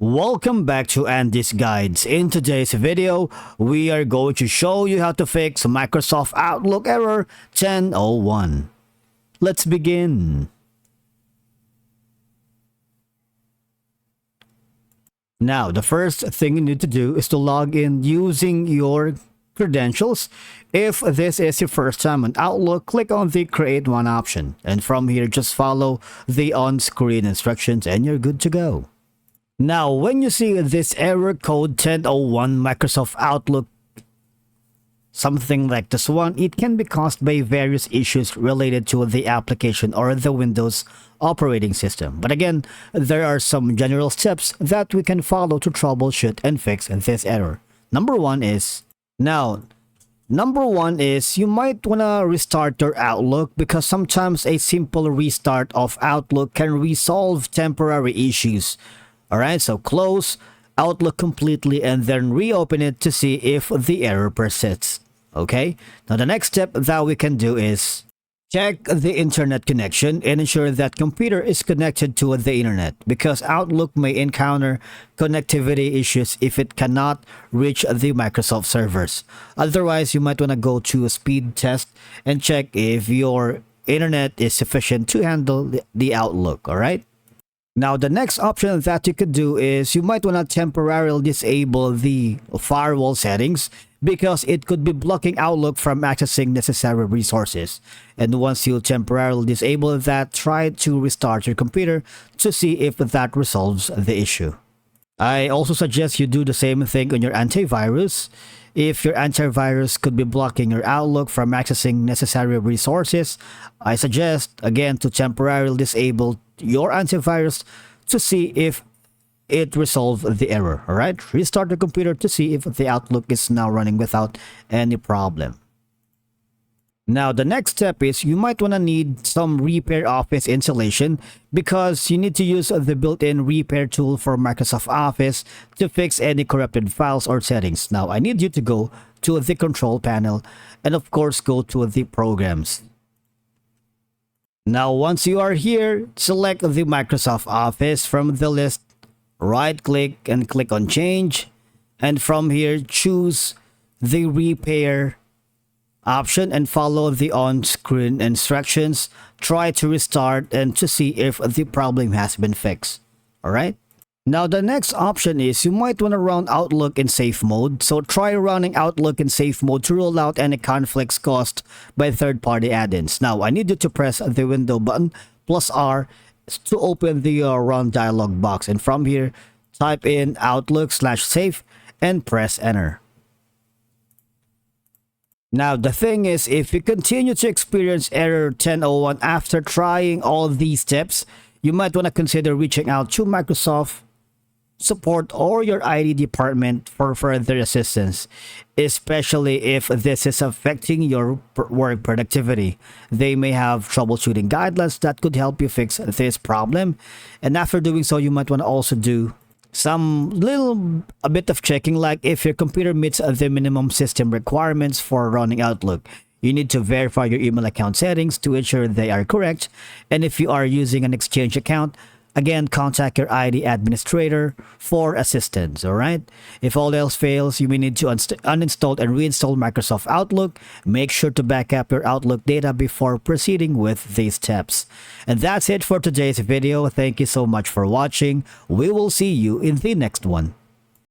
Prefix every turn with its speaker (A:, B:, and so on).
A: Welcome back to Andy's Guides. In today's video, we are going to show you how to fix Microsoft Outlook error 1001. Let's begin. Now, the first thing you need to do is to log in using your credentials. If this is your first time on Outlook, click on the Create One option. And from here, just follow the on-screen instructions and you're good to go. Now, when you see this error code 1001 Microsoft Outlook, something like this one, it can be caused by various issues related to the application or the Windows operating system. But again, there are some general steps that we can follow to troubleshoot and fix this error. Number one is you might want to restart your Outlook, because sometimes a simple restart of Outlook can resolve temporary issues. Alright, so close Outlook completely and then reopen it to see if the error persists. Okay, now the next step that we can do is check the internet connection and ensure that computer is connected to the internet, because Outlook may encounter connectivity issues if it cannot reach the Microsoft servers. Otherwise, you might want to go to a speed test and check if your internet is sufficient to handle the Outlook. Alright. Now, the next option that you could do is you might want to temporarily disable the firewall settings, because it could be blocking Outlook from accessing necessary resources. And once you temporarily disable that, try to restart your computer to see if that resolves the issue. I also suggest you do the same thing on your antivirus. If your antivirus could be blocking your Outlook from accessing necessary resources, I suggest again to temporarily disable your antivirus to see if it resolved the error. Alright, restart the computer to see if the Outlook is now running without any problem. Now, the next step is you might want to need some Repair Office installation, because you need to use the built-in repair tool for Microsoft Office to fix any corrupted files or settings. Now, I need you to go to the control panel and of course go to the programs. Now, once you are here, select the Microsoft Office from the list, right-click and click on Change, and from here choose the Repair option and follow the on-screen instructions. Try to restart and to see if the problem has been fixed. Alright? Now, the next option is you might want to run Outlook in safe mode. So try running Outlook in safe mode to rule out any conflicts caused by third-party add-ins. Now, I need you to press the window button plus R to open the run dialog box. And from here, type in Outlook/safe and press enter. Now, the thing is, if you continue to experience error 1001 after trying all these steps, you might want to consider reaching out to Microsoft support or your IT department for further assistance, especially if this is affecting your work productivity. They may have troubleshooting guidelines that could help you fix this problem. And after doing so, you might want to also do a bit of checking, like if your computer meets the minimum system requirements for running Outlook. You need to verify your email account settings to ensure they are correct. And if you are using an Exchange account, again, contact your IT administrator for assistance. Alright? If all else fails, you may need to uninstall and reinstall Microsoft Outlook. Make sure to back up your Outlook data before proceeding with these steps. And that's it for today's video. Thank you so much for watching. We will see you in the next one.